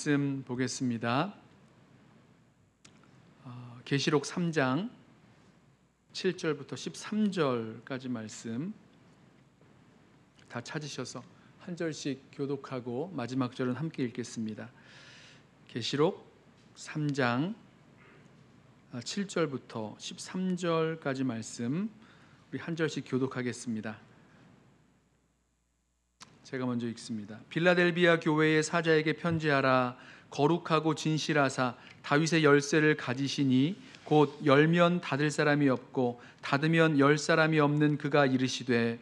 말씀 보겠습니다. 계시록 3장 7절부터 13절까지 말씀 다 찾으셔서 한 절씩 교독하고 마지막 절은 함께 읽겠습니다. 계시록 3장 7절부터 13절까지 말씀 우리 한 절씩 교독하겠습니다. 제가 먼저 읽습니다. 빌라델비아 교회의 사자에게 편지하라. 거룩하고 진실하사 다윗의 열쇠를 가지시니 곧 열면 닫을 사람이 없고 닫으면 열 사람이 없는 그가 이르시되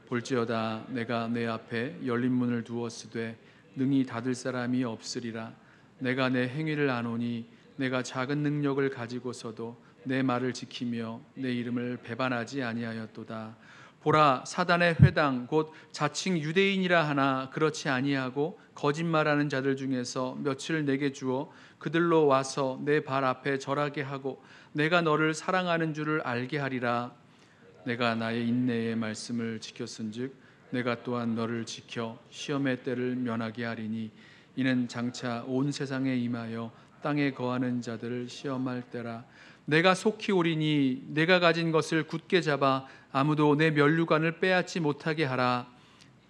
볼지어다 내가 내 앞에 열린 문을 두었으되 능히 닫을 사람이 없으리라. 내가 내 행위를 아노니 내가 작은 능력을 가지고서도 내 말을 지키며 내 이름을 배반하지 아니하였도다. 보라, 사단의 회당 곧 자칭 유대인이라 하나 그렇지 아니하고 거짓말하는 자들 중에서 며칠 내게 주어 그들로 와서 내 발 앞에 절하게 하고 내가 너를 사랑하는 줄을 알게 하리라. 내가 나의 인내의 말씀을 지켰은즉 내가 또한 너를 지켜 시험의 때를 면하게 하리니 이는 장차 온 세상에 임하여 땅에 거하는 자들을 시험할 때라. 내가 속히 오리니 내가 가진 것을 굳게 잡아 아무도 내 면류관을 빼앗지 못하게 하라.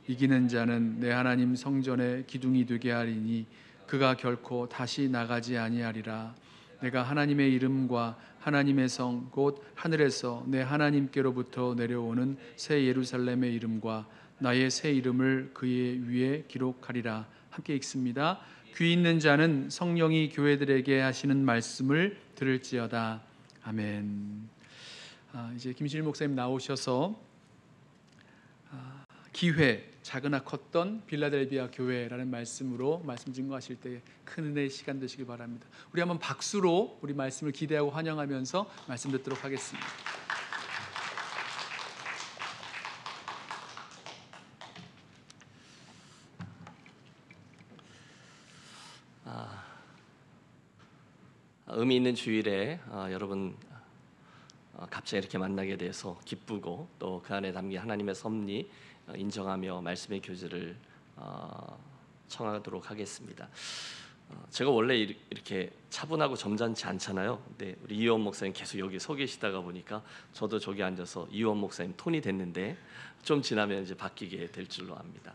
이기는 자는 내 하나님 성전의 기둥이 되게 하리니 그가 결코 다시 나가지 아니하리라. 내가 하나님의 이름과 하나님의 성 곧 하늘에서 내 하나님께로부터 내려오는 새 예루살렘의 이름과 나의 새 이름을 그의 위에 기록하리라. 함께 읽습니다. 귀 있는 자는 성령이 교회들에게 하시는 말씀을 들을지어다. 아멘. 이제 김실 목사님 나오셔서 기회, 작으나 컸던 빌라델비아 교회라는 말씀으로 말씀 증거하실 때 큰 은혜의 시간 되시길 바랍니다. 우리 한번 박수로 우리 말씀을 기대하고 환영하면서 말씀 듣도록 하겠습니다. 의미 있는 주일에 여러분 갑자기 이렇게 만나게 돼서 기쁘고 또 그 안에 담긴 하나님의 섭리 인정하며 말씀의 교제를 청하도록 하겠습니다. 제가 원래 이렇게 차분하고 점잖지 않잖아요. 근데 우리 이원 목사님 계속 여기 서 계시다가 보니까 저도 저기 앉아서 이원 목사님 톤이 됐는데 좀 지나면 이제 바뀌게 될 줄로 압니다.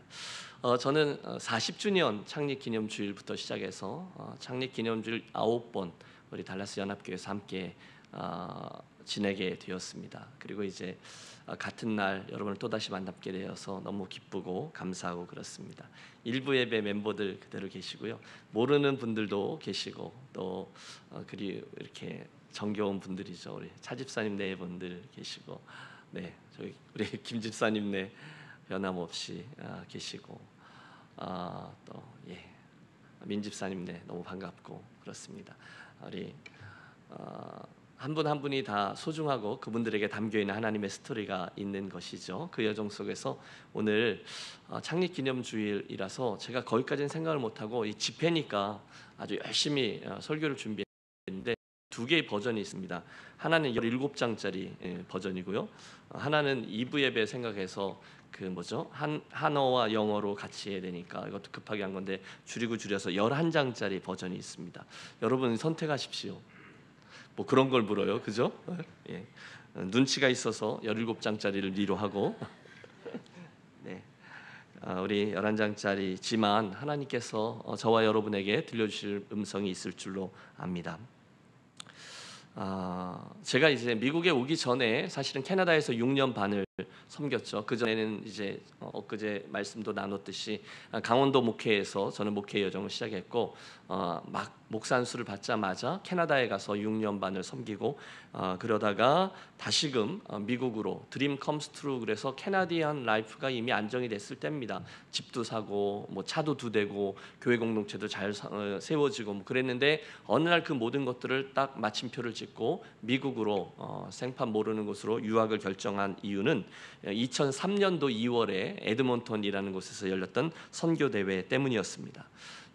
저는 40주년 창립기념주일부터 시작해서 창립기념주일 9번 우리 달라스 연합교회에서 함께 지내게 되었습니다. 그리고 이제 같은 날 여러분을 또다시 만나게 되어서 너무 기쁘고 감사하고 그렇습니다. 일부 예배 멤버들 그대로 계시고요. 모르는 분들도 계시고 또 그리고 이렇게 정겨운 분들이죠. 우리 차집사님 네 분들 계시고 네 저희 우리 김집사님 네 변함없이 계시고 또 민집사님 네 너무 반갑고 그렇습니다. 우리 한 분 한 분이 다 소중하고 그분들에게 담겨있는 하나님의 스토리가 있는 것이죠. 그 여정 속에서 오늘 창립기념주일이라서 제가 거기까지는 생각을 못하고 이 집회니까 아주 열심히 설교를 준비했는데 두 개의 버전이 있습니다. 하나는 17장짜리 버전이고요. 하나는 2부 예배 생각해서 한어와 영어로 같이 해야 되니까 이것도 급하게 한 건데 줄여서 11장짜리 버전이 있습니다. 여러분 선택하십시오. 뭐 그런 걸 물어요, 그죠? 예. 눈치가 있어서 17장짜리를 위로 하고 네. 우리 11장짜리지만 하나님께서 저와 여러분에게 들려주실 음성이 있을 줄로 압니다. 제가 이제 미국에 오기 전에 사실은 캐나다에서 6년 반을 섬겼죠. 그 전에는 이제 엊그제 말씀도 나눴듯이 강원도 목회에서 저는 목회 여정을 시작했고 막 목사 안수를 받자마자 캐나다에 가서 6년 반을 섬기고 그러다가 다시금 미국으로 드림 컴스 트루 그래서 캐나디안 라이프가 이미 안정이 됐을 때입니다. 집도 사고 뭐 차도 2대고 교회 공동체도 잘 세워지고 뭐 그랬는데 어느 날 그 모든 것들을 딱 마침표를 찍고 미국으로 생판 모르는 곳으로 유학을 결정한 이유는 2003년도 2월에 에드몬턴이라는 곳에서 열렸던 선교 대회 때문이었습니다.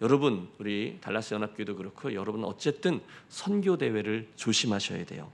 여러분 우리 달라스 연합교회도 그렇고 여러분 어쨌든 선교 대회를 조심하셔야 돼요.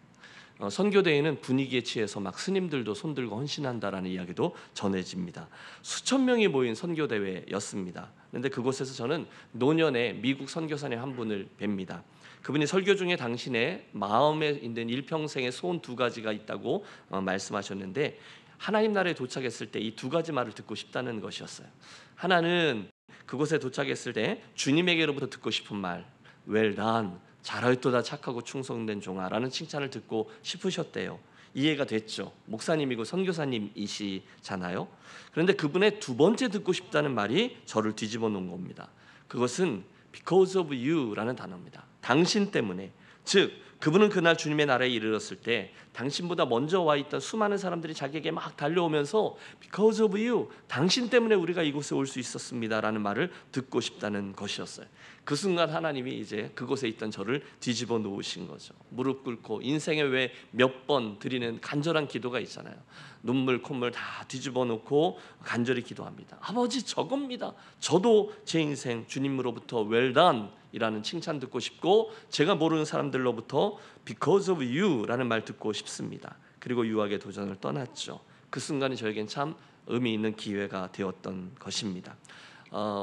선교대회는 분위기에 취해서 막 스님들도 손들고 헌신한다라는 이야기도 전해집니다. 수천 명이 모인 선교대회였습니다. 그런데 그곳에서 저는 노년의 미국 선교사님 한 분을 뵙니다. 그분이 설교 중에 당신의 마음에 있는 일평생의 소원 두 가지가 있다고 말씀하셨는데, 하나님 나라에 도착했을 때 이 두 가지 말을 듣고 싶다는 것이었어요. 하나는 그곳에 도착했을 때 주님에게로부터 듣고 싶은 말, well done, 잘하였도다 착하고 충성된 종아라는 칭찬을 듣고 싶으셨대요. 이해가 됐죠. 목사님이고 선교사님이시잖아요. 그런데 그분의 두 번째 듣고 싶다는 말이 저를 뒤집어 놓은 겁니다. 그것은 because of you라는 단어입니다. 당신 때문에. 즉 그분은 그날 주님의 나라에 이르렀을 때 당신보다 먼저 와 있던 수많은 사람들이 자기에게 막 달려오면서 because of you, 당신 때문에 우리가 이곳에 올 수 있었습니다라는 말을 듣고 싶다는 것이었어요. 그 순간 하나님이 이제 그곳에 있던 저를 뒤집어 놓으신 거죠. 무릎 꿇고 인생에 왜 몇 번 드리는 간절한 기도가 있잖아요. 눈물 콧물 다 뒤집어 놓고 간절히 기도합니다. 아버지, 저겁니다. 저도 제 인생 주님으로부터 well done 이라는 칭찬 듣고 싶고, 제가 모르는 사람들로부터 because of you 라는 말 듣고 싶습니다. 그리고 유학의 도전을 떠났죠. 그 순간이 저에겐 참 의미 있는 기회가 되었던 것입니다.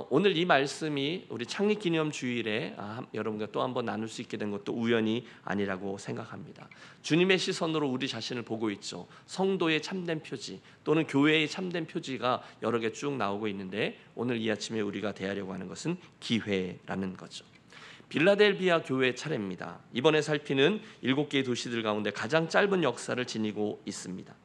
오늘 이 말씀이 우리 창립기념주일에 여러분과 또 한번 나눌 수 있게 된 것도 우연이 아니라고 생각합니다. 주님의 시선으로 우리 자신을 보고 있죠. 성도의 참된 표지 또는 교회의 참된 표지가 여러 개 쭉 나오고 있는데, 오늘 이 아침에 우리가 대하려고 하는 것은 기회라는 거죠. 빌라델비아 교회 차례입니다. 이번에 살피는 7개의 도시들 가운데 가장 짧은 역사를 지니고 있습니다.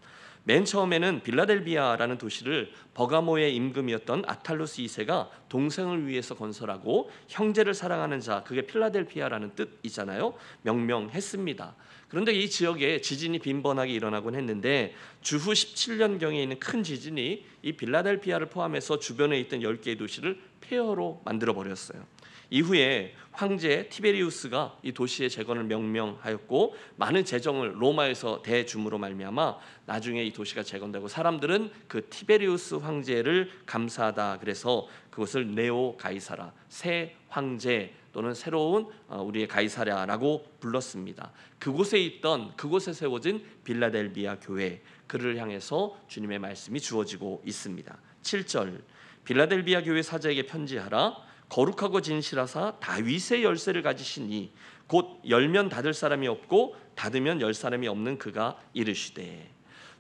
맨 처음에는 빌라델비아라는 도시를 버가모의 임금이었던 아탈루스 2세가 동생을 위해서 건설하고 형제를 사랑하는 자, 그게 필라델피아라는 뜻이잖아요. 명명했습니다. 그런데 이 지역에 지진이 빈번하게 일어나곤 했는데 주후 17년경에 있는 큰 지진이 이 빌라델피아를 포함해서 주변에 있던 10개의 도시를 폐허로 만들어버렸어요. 이후에 황제 티베리우스가 이 도시의 재건을 명명하였고, 많은 재정을 로마에서 대줌으로 말미암아 나중에 이 도시가 재건되고, 사람들은 그 티베리우스 황제를 감사하다 그래서 그것을 네오 가이사라, 새 황제 또는 새로운 우리의 가이사랴라고 불렀습니다. 그곳에 세워진 빌라델비아 교회, 그를 향해서 주님의 말씀이 주어지고 있습니다. 7절, 빌라델비아 교회 사자에게 편지하라. 거룩하고 진실하사 다윗의 열쇠를 가지시니 곧 열면 닫을 사람이 없고 닫으면 열 사람이 없는 그가 이르시되.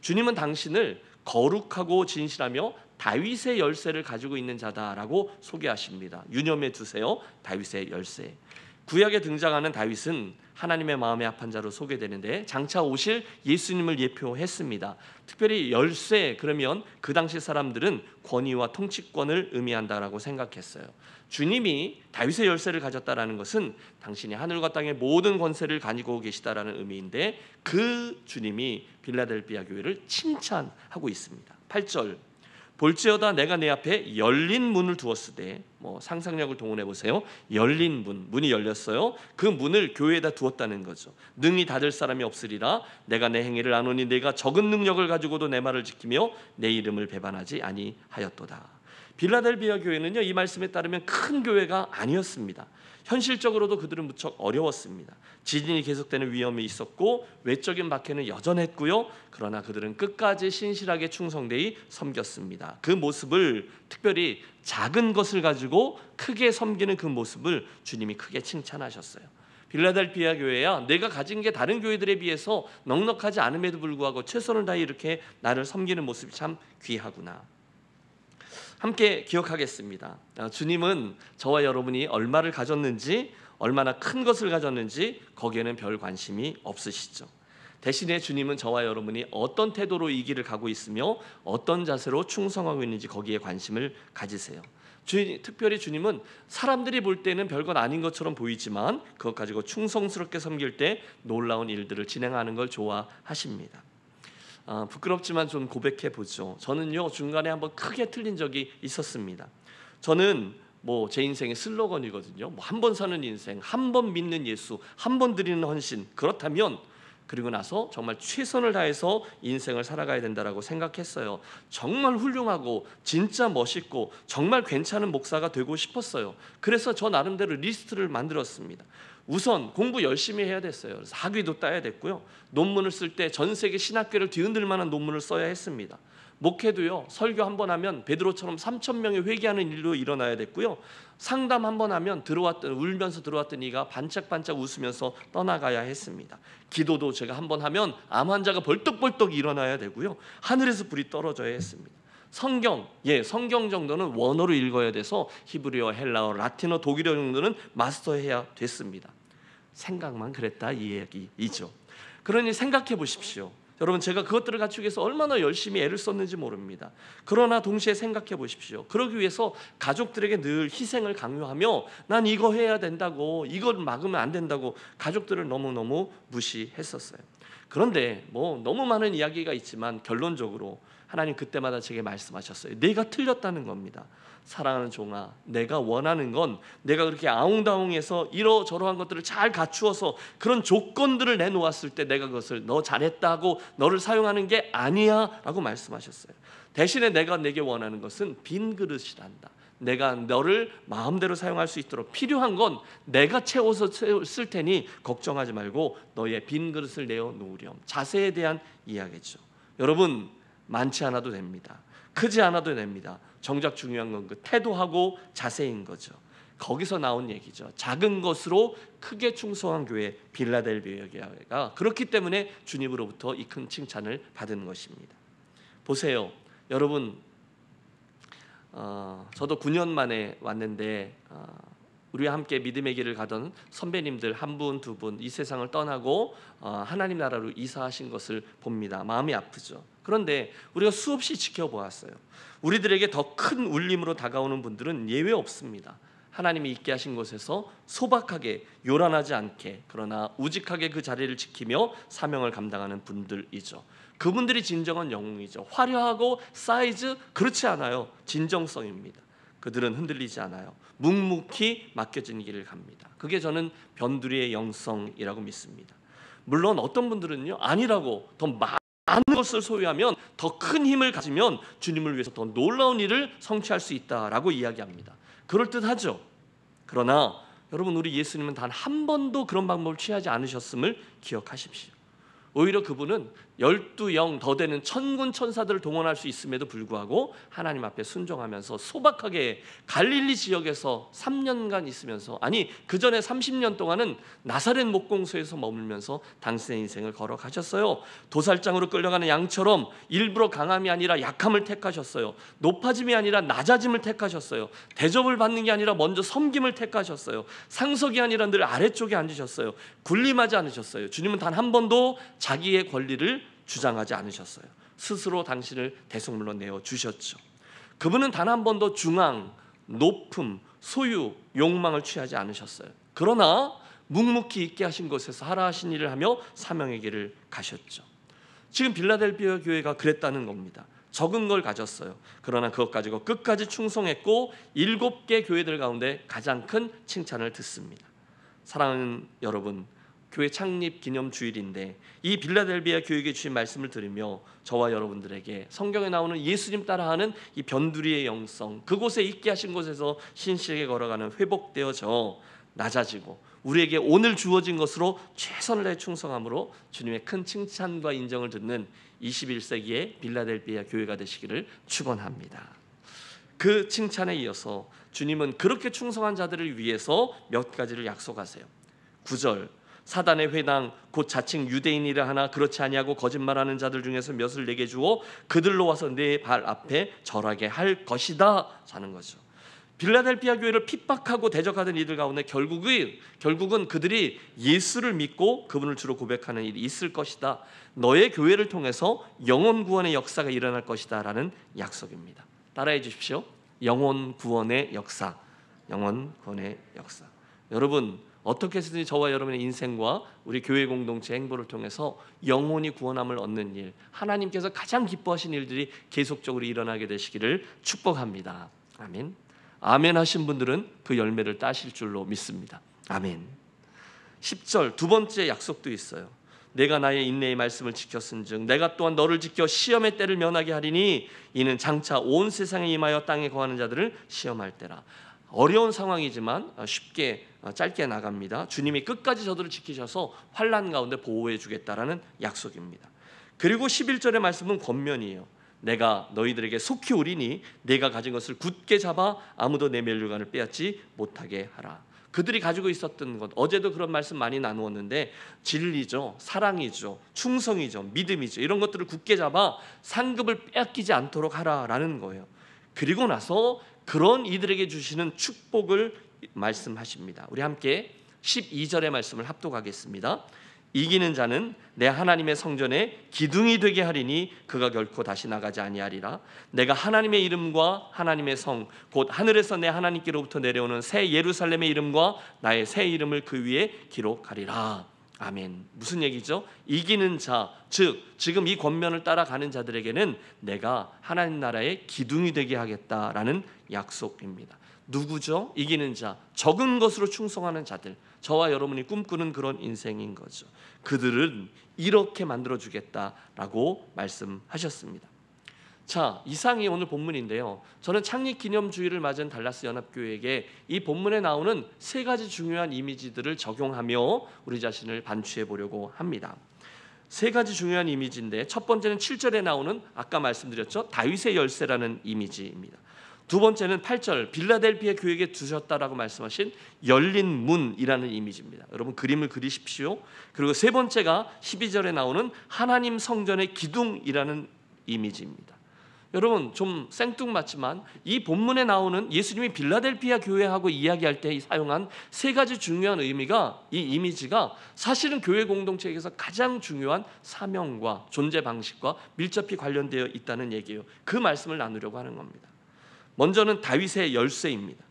주님은 당신을 거룩하고 진실하며 다윗의 열쇠를 가지고 있는 자다라고 소개하십니다. 유념해 두세요. 다윗의 열쇠. 구약에 등장하는 다윗은 하나님의 마음에 합한 자로 소개되는데 장차 오실 예수님을 예표했습니다. 특별히 열쇠 그러면 그 당시 사람들은 권위와 통치권을 의미한다라고 생각했어요. 주님이 다윗의 열쇠를 가졌다라는 것은 당신이 하늘과 땅의 모든 권세를 가지고 계시다라는 의미인데, 그 주님이 빌라델비아 교회를 칭찬하고 있습니다. 8절, 볼지어다 내가 내 앞에 열린 문을 두었으되, 상상력을 동원해 보세요. 열린 문이 열렸어요. 그 문을 교회에다 두었다는 거죠. 능히 닫을 사람이 없으리라. 내가 내 행위를 아노니 내가 적은 능력을 가지고도 내 말을 지키며 내 이름을 배반하지 아니하였도다. 빌라델비아 교회는요, 이 말씀에 따르면 큰 교회가 아니었습니다. 현실적으로도 그들은 무척 어려웠습니다. 지진이 계속되는 위험이 있었고 외적인 박해는 여전했고요. 그러나 그들은 끝까지 신실하게 충성되이 섬겼습니다. 그 모습을, 특별히 작은 것을 가지고 크게 섬기는 그 모습을 주님이 크게 칭찬하셨어요. 빌라델비아 교회야, 내가 가진 게 다른 교회들에 비해서 넉넉하지 않음에도 불구하고 최선을 다해 이렇게 나를 섬기는 모습이 참 귀하구나. 함께 기억하겠습니다. 주님은 저와 여러분이 얼마를 가졌는지, 얼마나 큰 것을 가졌는지 거기에는 별 관심이 없으시죠. 대신에 주님은 저와 여러분이 어떤 태도로 이 길을 가고 있으며 어떤 자세로 충성하고 있는지 거기에 관심을 가지세요. 특별히 주님은 사람들이 볼 때는 별것 아닌 것처럼 보이지만 그것 가지고 충성스럽게 섬길 때 놀라운 일들을 진행하는 걸 좋아하십니다. 부끄럽지만 좀 고백해 보죠. 저는요, 중간에 한번 크게 틀린 적이 있었습니다. 저는 제 인생의 슬로건이거든요. 한 번 사는 인생, 한 번 믿는 예수, 한 번 드리는 헌신. 그렇다면 그리고 나서 정말 최선을 다해서 인생을 살아가야 된다라고 생각했어요. 정말 훌륭하고 진짜 멋있고 정말 괜찮은 목사가 되고 싶었어요. 그래서 저 나름대로 리스트를 만들었습니다. 우선 공부 열심히 해야 됐어요. 그래서 학위도 따야 됐고요. 논문을 쓸 때 전 세계 신학계를 뒤흔들 만한 논문을 써야 했습니다. 목회도요, 설교 한 번 하면 베드로처럼 3,000명이 회개하는 일로 일어나야 됐고요. 상담 한 번 하면 울면서 들어왔던 이가 반짝반짝 웃으면서 떠나가야 했습니다. 기도도 제가 한 번 하면 암 환자가 벌떡벌떡 일어나야 되고요. 하늘에서 불이 떨어져야 했습니다. 성경 정도는 원어로 읽어야 돼서 히브리어, 헬라어, 라틴어, 독일어 정도는 마스터해야 됐습니다. 생각만 그랬다 이 얘기이죠. 그러니 생각해 보십시오. 여러분, 제가 그것들을 갖추기 위해서 얼마나 열심히 애를 썼는지 모릅니다. 그러나 동시에 생각해 보십시오. 그러기 위해서 가족들에게 늘 희생을 강요하며 난 이거 해야 된다고, 이걸 막으면 안 된다고 가족들을 너무너무 무시했었어요. 그런데 너무 많은 이야기가 있지만 결론적으로 하나님 그때마다 제게 말씀하셨어요. 내가 틀렸다는 겁니다. 사랑하는 종아, 내가 원하는 건 내가 그렇게 아웅다웅해서 이러저러한 것들을 잘 갖추어서 그런 조건들을 내놓았을 때 내가 그것을 너 잘했다고 너를 사용하는 게 아니야 라고 말씀하셨어요. 대신에 내가 내게 원하는 것은 빈 그릇이란다. 내가 너를 마음대로 사용할 수 있도록 필요한 건 내가 채워서 쓸 테니 걱정하지 말고 너의 빈 그릇을 내어놓으렴. 자세에 대한 이야기죠. 여러분, 많지 않아도 됩니다. 크지 않아도 됩니다. 정작 중요한 건 그 태도하고 자세인 거죠. 거기서 나온 얘기죠. 작은 것으로 크게 충성한 교회 빌라델비아 교회가 그렇기 때문에 주님으로부터 이 큰 칭찬을 받은 것입니다. 보세요, 여러분, 저도 9년 만에 왔는데 우리와 함께 믿음의 길을 가던 선배님들 한 분, 두 분 이 세상을 떠나고 하나님 나라로 이사하신 것을 봅니다. 마음이 아프죠. 그런데 우리가 수없이 지켜보았어요. 우리들에게 더 큰 울림으로 다가오는 분들은 예외 없습니다. 하나님이 있게 하신 곳에서 소박하게 요란하지 않게 그러나 우직하게 그 자리를 지키며 사명을 감당하는 분들이죠. 그분들이 진정한 영웅이죠. 화려하고 사이즈 그렇지 않아요. 진정성입니다. 그들은 흔들리지 않아요. 묵묵히 맡겨진 길을 갑니다. 그게 저는 변두리의 영성이라고 믿습니다. 물론 어떤 분들은요, 아니라고, 더 많은 것을 소유하면 더 큰 힘을 가지면 주님을 위해서 더 놀라운 일을 성취할 수 있다라고 이야기합니다. 그럴듯하죠. 그러나 여러분, 우리 예수님은 단 한 번도 그런 방법을 취하지 않으셨음을 기억하십시오. 오히려 그분은 12영 더 되는 천군 천사들을 동원할 수 있음에도 불구하고 하나님 앞에 순종하면서 소박하게 갈릴리 지역에서 3년간 있으면서, 아니 그 전에 30년 동안은 나사렛 목공소에서 머물면서 당신의 인생을 걸어가셨어요. 도살장으로 끌려가는 양처럼 일부러 강함이 아니라 약함을 택하셨어요. 높아짐이 아니라 낮아짐을 택하셨어요. 대접을 받는 게 아니라 먼저 섬김을 택하셨어요. 상석이 아니라 늘 아래쪽에 앉으셨어요. 군림하지 않으셨어요. 주님은 단 한 번도 자기의 권리를 주장하지 않으셨어요. 스스로 당신을 대속물로 내어주셨죠. 그분은 단 한 번도 중앙, 높음, 소유, 욕망을 취하지 않으셨어요. 그러나 묵묵히 있게 하신 곳에서 하라 하신 일을 하며 사명의 길을 가셨죠. 지금 빌라델비아 교회가 그랬다는 겁니다. 적은 걸 가졌어요. 그러나 그것 가지고 끝까지 충성했고 7개 교회들 가운데 가장 큰 칭찬을 듣습니다. 사랑하는 여러분, 교회 창립 기념 주일인데 이 빌라델비아 교회에 주신 말씀을 들으며 저와 여러분들에게 성경에 나오는 예수님 따라하는 이 변두리의 영성, 그곳에 있게 하신 곳에서 신실하게 걸어가는 회복되어져 낮아지고 우리에게 오늘 주어진 것으로 최선을 다해 충성함으로 주님의 큰 칭찬과 인정을 듣는 21세기의 빌라델비아 교회가 되시기를 축원합니다. 그 칭찬에 이어서 주님은 그렇게 충성한 자들을 위해서 몇 가지를 약속하세요. 9절, 사단의 회당 곧 자칭 유대인이라 하나 그렇지 아니하고 거짓말하는 자들 중에서 몇을 내게 주어 그들로 와서 내 발 앞에 절하게 할 것이다 하는 거죠. 빌라델비아 교회를 핍박하고 대적하던 이들 가운데 결국은 그들이 예수를 믿고 그분을 주로 고백하는 일이 있을 것이다. 너의 교회를 통해서 영혼 구원의 역사가 일어날 것이다 라는 약속입니다. 따라해 주십시오. 영혼 구원의 역사. 영혼 구원의 역사. 여러분, 어떻게 해서든지 저와 여러분의 인생과 우리 교회 공동체 행보를 통해서 영혼이 구원함을 얻는 일, 하나님께서 가장 기뻐하신 일들이 계속적으로 일어나게 되시기를 축복합니다. 아멘. 아멘 하신 분들은 그 열매를 따실 줄로 믿습니다. 아멘. 10절 두 번째 약속도 있어요. 내가 나의 인내의 말씀을 지켰은즉 내가 또한 너를 지켜 시험의 때를 면하게 하리니 이는 장차 온 세상에 임하여 땅에 거하는 자들을 시험할 때라. 어려운 상황이지만 쉽게 짧게 나갑니다. 주님이 끝까지 저들을 지키셔서 환난 가운데 보호해 주겠다라는 약속입니다. 그리고 11절의 말씀은 권면이에요. 내가 너희들에게 속히 오리니 내가 가진 것을 굳게 잡아 아무도 내 면류관을 빼앗지 못하게 하라. 그들이 가지고 있었던 것, 어제도 그런 말씀 많이 나누었는데 진리죠, 사랑이죠, 충성이죠, 믿음이죠. 이런 것들을 굳게 잡아 상급을 빼앗기지 않도록 하라라는 거예요. 그리고 나서 그런 이들에게 주시는 축복을 말씀하십니다. 우리 함께 12절의 말씀을 합독하겠습니다. 이기는 자는 내 하나님의 성전에 기둥이 되게 하리니 그가 결코 다시 나가지 아니하리라. 내가 하나님의 이름과 하나님의 성 곧 하늘에서 내 하나님께로부터 내려오는 새 예루살렘의 이름과 나의 새 이름을 그 위에 기록하리라. 아멘. 무슨 얘기죠? 이기는 자, 즉 지금 이 권면을 따라가는 자들에게는 내가 하나님 나라의 기둥이 되게 하겠다라는 약속입니다. 누구죠? 이기는 자, 적은 것으로 충성하는 자들, 저와 여러분이 꿈꾸는 그런 인생인 거죠. 그들은 이렇게 만들어주겠다라고 말씀하셨습니다. 자, 이상이 오늘 본문인데요. 저는 창립기념주의를 맞은 달라스 연합교회에게 이 본문에 나오는 세 가지 중요한 이미지들을 적용하며 우리 자신을 반추해 보려고 합니다. 세 가지 중요한 이미지인데 첫 번째는 7절에 나오는 아까 말씀드렸죠, 다윗의 열쇠라는 이미지입니다. 두 번째는 8절 빌라델피아 교회에게 두셨다라고 말씀하신 열린 문이라는 이미지입니다. 여러분 그림을 그리십시오. 그리고 세 번째가 12절에 나오는 하나님 성전의 기둥이라는 이미지입니다. 여러분 좀 생뚱맞지만 이 본문에 나오는 예수님이 빌라델피아 교회하고 이야기할 때 사용한 세 가지 중요한 의미가, 이 이미지가 사실은 교회 공동체에서 가장 중요한 사명과 존재 방식과 밀접히 관련되어 있다는 얘기예요. 그 말씀을 나누려고 하는 겁니다. 먼저는 다윗의 열쇠입니다.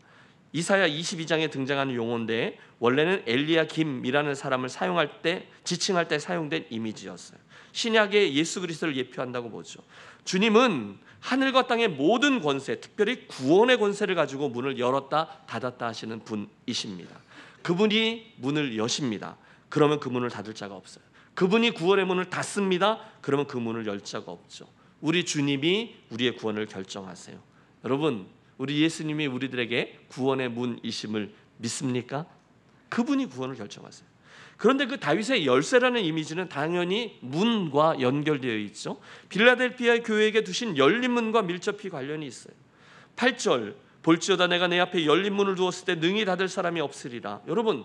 이사야 22장에 등장하는 용어인데 원래는 엘리야김이라는 사람을 사용할 때, 지칭할 때 사용된 이미지였어요. 신약의 예수 그리스도를 예표한다고 보죠. 주님은 하늘과 땅의 모든 권세, 특별히 구원의 권세를 가지고 문을 열었다 닫았다 하시는 분이십니다. 그분이 문을 여십니다. 그러면 그 문을 닫을 자가 없어요. 그분이 구원의 문을 닫습니다. 그러면 그 문을 열 자가 없죠. 우리 주님이 우리의 구원을 결정하세요. 여러분, 우리 예수님이 우리들에게 구원의 문이심을 믿습니까? 그분이 구원을 결정하세요. 그런데 그 다윗의 열쇠라는 이미지는 당연히 문과 연결되어 있죠. 빌라델피아 교회에게 두신 열린 문과 밀접히 관련이 있어요. 8절 볼지어다 내가 내 앞에 열린 문을 두었을 때 능히 닫을 사람이 없으리라. 여러분,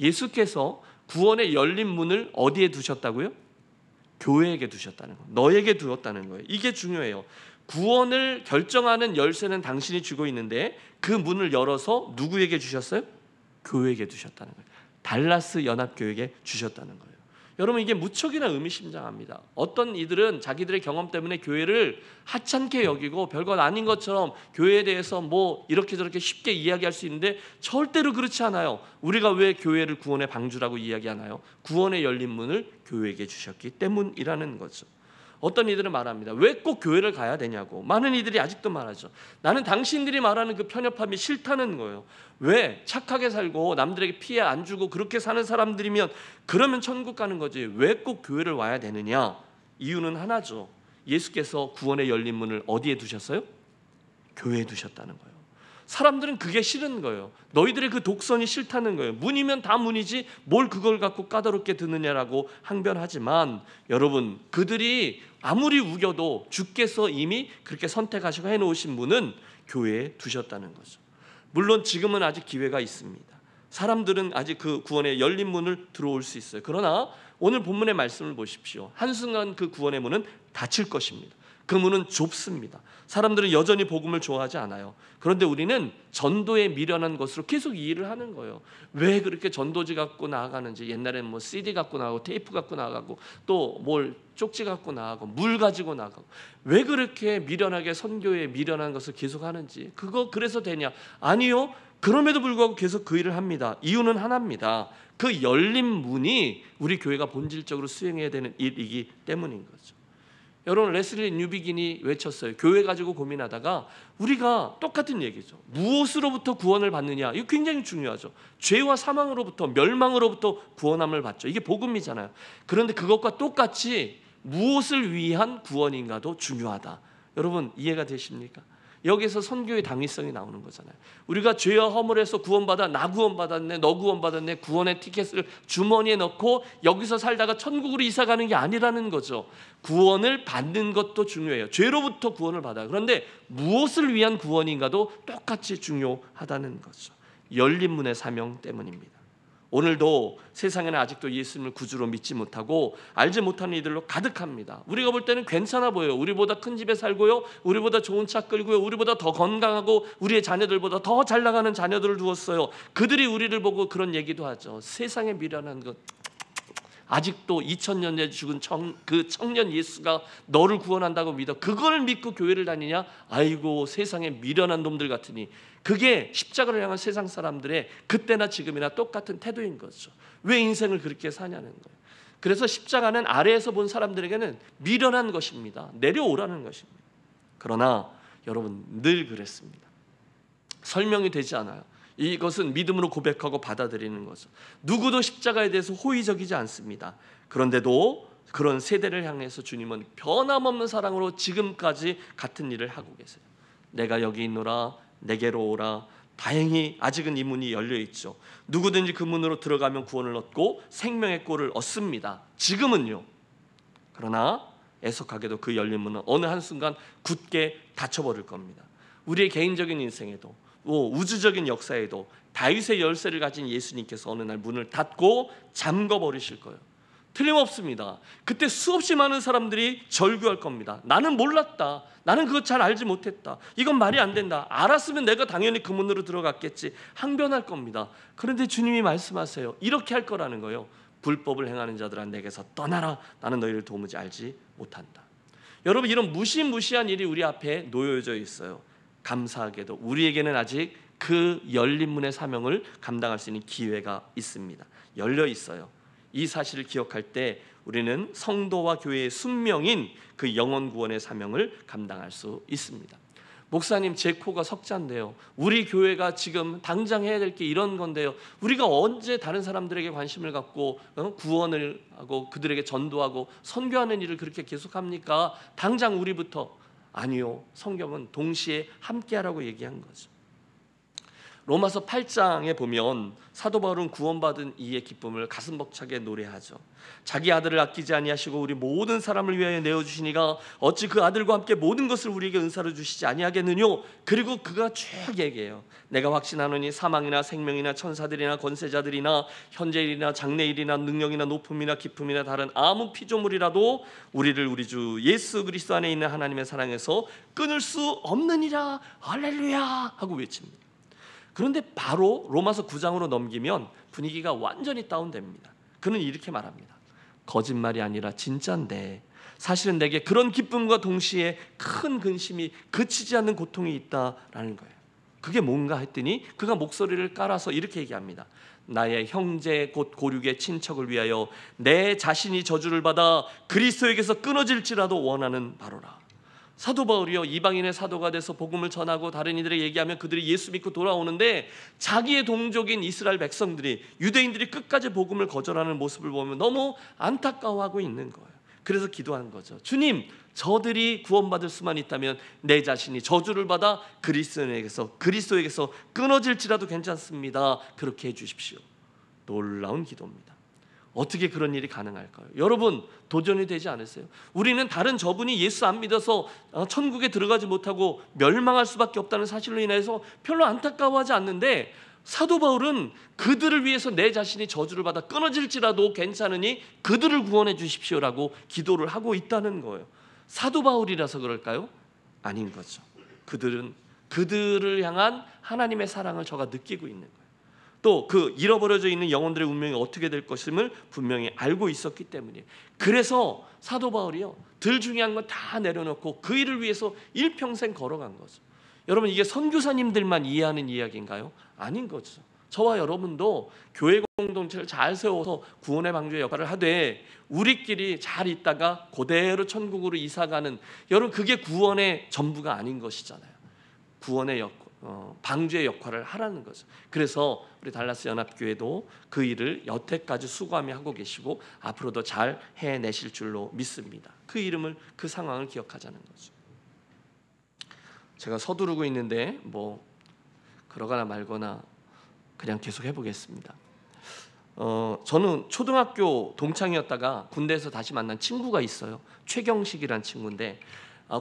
예수께서 구원의 열린 문을 어디에 두셨다고요? 교회에게 두셨다는 거예요. 너에게 두었다는 거예요. 이게 중요해요. 구원을 결정하는 열쇠는 당신이 쥐고 있는데 그 문을 열어서 누구에게 주셨어요? 교회에게 주셨다는 거예요. 달라스 연합교회에게 주셨다는 거예요. 여러분 이게 무척이나 의미심장합니다. 어떤 이들은 자기들의 경험 때문에 교회를 하찮게 여기고 별것 아닌 것처럼 교회에 대해서 뭐 이렇게 저렇게 쉽게 이야기할 수 있는데 절대로 그렇지 않아요. 우리가 왜 교회를 구원의 방주라고 이야기하나요? 구원의 열린 문을 교회에게 주셨기 때문이라는 거죠. 어떤 이들은 말합니다. 왜 꼭 교회를 가야 되냐고. 많은 이들이 아직도 말하죠. 나는 당신들이 말하는 그 편협함이 싫다는 거예요. 왜? 착하게 살고 남들에게 피해 안 주고 그렇게 사는 사람들이면 그러면 천국 가는 거지. 왜 꼭 교회를 와야 되느냐? 이유는 하나죠. 예수께서 구원의 열린 문을 어디에 두셨어요? 교회에 두셨다는 거예요. 사람들은 그게 싫은 거예요. 너희들의 그 독선이 싫다는 거예요. 문이면 다 문이지 뭘 그걸 갖고 까다롭게 드느냐라고 항변하지만 여러분 그들이 아무리 우겨도 주께서 이미 그렇게 선택하시고 해놓으신 문은 교회에 두셨다는 거죠. 물론 지금은 아직 기회가 있습니다. 사람들은 아직 그 구원의 열린 문을 들어올 수 있어요. 그러나 오늘 본문의 말씀을 보십시오. 한순간 그 구원의 문은 닫힐 것입니다. 그 문은 좁습니다. 사람들은 여전히 복음을 좋아하지 않아요. 그런데 우리는 전도에 미련한 것으로 계속 이 일을 하는 거예요. 왜 그렇게 전도지 갖고 나아가는지. 옛날에는 뭐 CD 갖고 나가고 테이프 갖고 나가고 또 뭘 쪽지 갖고 나가고 물 가지고 나가고 왜 그렇게 미련하게 선교에 미련한 것을 계속 하는지. 그거 그래서 되냐? 아니요. 그럼에도 불구하고 계속 그 일을 합니다. 이유는 하나입니다. 그 열린 문이 우리 교회가 본질적으로 수행해야 되는 일이기 때문인 거죠. 여러분 레슬리 뉴비긴이 외쳤어요. 교회 가지고 고민하다가 우리가 똑같은 얘기죠. 무엇으로부터 구원을 받느냐, 이거 굉장히 중요하죠. 죄와 사망으로부터, 멸망으로부터 구원함을 받죠. 이게 복음이잖아요. 그런데 그것과 똑같이 무엇을 위한 구원인가도 중요하다. 여러분 이해가 되십니까? 여기서 선교의 당위성이 나오는 거잖아요. 우리가 죄와 허물에서 구원받아, 나 구원받았네, 너 구원받았네, 구원의 티켓을 주머니에 넣고 여기서 살다가 천국으로 이사가는 게 아니라는 거죠. 구원을 받는 것도 중요해요. 죄로부터 구원을 받아요. 그런데 무엇을 위한 구원인가도 똑같이 중요하다는 거죠. 열린 문의 사명 때문입니다. 오늘도 세상에는 아직도 예수님을 구주로 믿지 못하고 알지 못하는 이들로 가득합니다. 우리가 볼 때는 괜찮아 보여요. 우리보다 큰 집에 살고요, 우리보다 좋은 차 끌고요, 우리보다 더 건강하고 우리의 자녀들보다 더 잘 나가는 자녀들을 두었어요. 그들이 우리를 보고 그런 얘기도 하죠. 세상에 미련한 것, 아직도 2000년 전에 죽은 그 청년 예수가 너를 구원한다고 믿어 그걸 믿고 교회를 다니냐? 아이고 세상에 미련한 놈들 같으니. 그게 십자가를 향한 세상 사람들의 그때나 지금이나 똑같은 태도인 거죠. 왜 인생을 그렇게 사냐는 거예요. 그래서 십자가는 아래에서 본 사람들에게는 미련한 것입니다. 내려오라는 것입니다. 그러나 여러분 늘 그랬습니다. 설명이 되지 않아요. 이것은 믿음으로 고백하고 받아들이는 거죠. 누구도 십자가에 대해서 호의적이지 않습니다. 그런데도 그런 세대를 향해서 주님은 변함없는 사랑으로 지금까지 같은 일을 하고 계세요. 내가 여기 있노라, 내게로 오라. 다행히 아직은 이 문이 열려 있죠. 누구든지 그 문으로 들어가면 구원을 얻고 생명의 꼴을 얻습니다. 지금은요. 그러나 애석하게도 그 열린 문은 어느 한순간 굳게 닫혀버릴 겁니다. 우리의 개인적인 인생에도 우주적인 역사에도 다윗의 열쇠를 가진 예수님께서 어느 날 문을 닫고 잠궈버리실 거예요. 틀림없습니다. 그때 수없이 많은 사람들이 절규할 겁니다. 나는 몰랐다. 나는 그거 잘 알지 못했다. 이건 말이 안 된다. 알았으면 내가 당연히 그 문으로 들어갔겠지. 항변할 겁니다. 그런데 주님이 말씀하세요. 이렇게 할 거라는 거예요. 불법을 행하는 자들아 내게서 떠나라. 나는 너희를 도무지 알지 못한다. 여러분 이런 무시무시한 일이 우리 앞에 놓여져 있어요. 감사하게도 우리에게는 아직 그 열린 문의 사명을 감당할 수 있는 기회가 있습니다. 열려 있어요. 이 사실을 기억할 때 우리는 성도와 교회의 순명인 그 영혼 구원의 사명을 감당할 수 있습니다. 목사님 제 코가 석자인데요. 우리 교회가 지금 당장 해야 될 게 이런 건데요. 우리가 언제 다른 사람들에게 관심을 갖고 구원을 하고 그들에게 전도하고 선교하는 일을 그렇게 계속합니까? 당장 우리부터. 아니요. 성경은 동시에 함께하라고 얘기한 거죠. 로마서 8장에 보면 사도 바울은 구원받은 이의 기쁨을 가슴 벅차게 노래하죠. 자기 아들을 아끼지 아니하시고 우리 모든 사람을 위하여 내어주시니가 어찌 그 아들과 함께 모든 것을 우리에게 은사로 주시지 아니하겠느뇨. 그리고 그가 쭉 얘기해요. 내가 확신하노니 사망이나 생명이나 천사들이나 권세자들이나 현재일이나 장래일이나 능력이나 높음이나 기쁨이나 다른 아무 피조물이라도 우리를 우리 주 예수 그리스도 안에 있는 하나님의 사랑에서 끊을 수 없느니라. 할렐루야 하고 외칩니다. 그런데 바로 로마서 9장으로 넘기면 분위기가 완전히 다운됩니다. 그는 이렇게 말합니다. 거짓말이 아니라 진짜인데 사실은 내게 그런 기쁨과 동시에 큰 근심이 그치지 않는 고통이 있다라는 거예요. 그게 뭔가 했더니 그가 목소리를 깔아서 이렇게 얘기합니다. 나의 형제 곧 고륙의 친척을 위하여 내 자신이 저주를 받아 그리스도에게서 끊어질지라도 원하는 바로라. 사도 바울이요 이방인의 사도가 돼서 복음을 전하고 다른 이들에게 얘기하면 그들이 예수 믿고 돌아오는데 자기의 동족인 이스라엘 백성들이 유대인들이 끝까지 복음을 거절하는 모습을 보면 너무 안타까워하고 있는 거예요. 그래서 기도한 거죠. 주님, 저들이 구원받을 수만 있다면 내 자신이 저주를 받아 그리스도에게서 끊어질지라도 괜찮습니다. 그렇게 해주십시오. 놀라운 기도입니다. 어떻게 그런 일이 가능할까요? 여러분 도전이 되지 않으세요? 우리는 다른 저분이 예수 안 믿어서 천국에 들어가지 못하고 멸망할 수밖에 없다는 사실로 인해서 별로 안타까워하지 않는데 사도 바울은 그들을 위해서 내 자신이 저주를 받아 끊어질지라도 괜찮으니 그들을 구원해 주십시오라고 기도를 하고 있다는 거예요. 사도 바울이라서 그럴까요? 아닌 거죠. 그들을 향한 하나님의 사랑을 저가 느끼고 있는 거예요. 또 그 잃어버려져 있는 영혼들의 운명이 어떻게 될 것임을 분명히 알고 있었기 때문이에요. 그래서 사도 바울이요 들 중요한 건 다 내려놓고 그 일을 위해서 일평생 걸어간 거죠. 여러분 이게 선교사님들만 이해하는 이야기인가요? 아닌 거죠. 저와 여러분도 교회 공동체를 잘 세워서 구원의 방주의 역할을 하되 우리끼리 잘 있다가 그대로 천국으로 이사가는, 여러분 그게 구원의 전부가 아닌 것이잖아요. 구원의 방주의 역할을 하라는 거죠. 그래서 우리 달라스 연합교회도 그 일을 여태까지 수고하며 하고 계시고 앞으로도 잘 해내실 줄로 믿습니다. 그 이름을, 그 상황을 기억하자는 거죠. 제가 서두르고 있는데 뭐 그러거나 말거나 그냥 계속 해보겠습니다. 저는 초등학교 동창이었다가 군대에서 다시 만난 친구가 있어요. 최경식이란 친구인데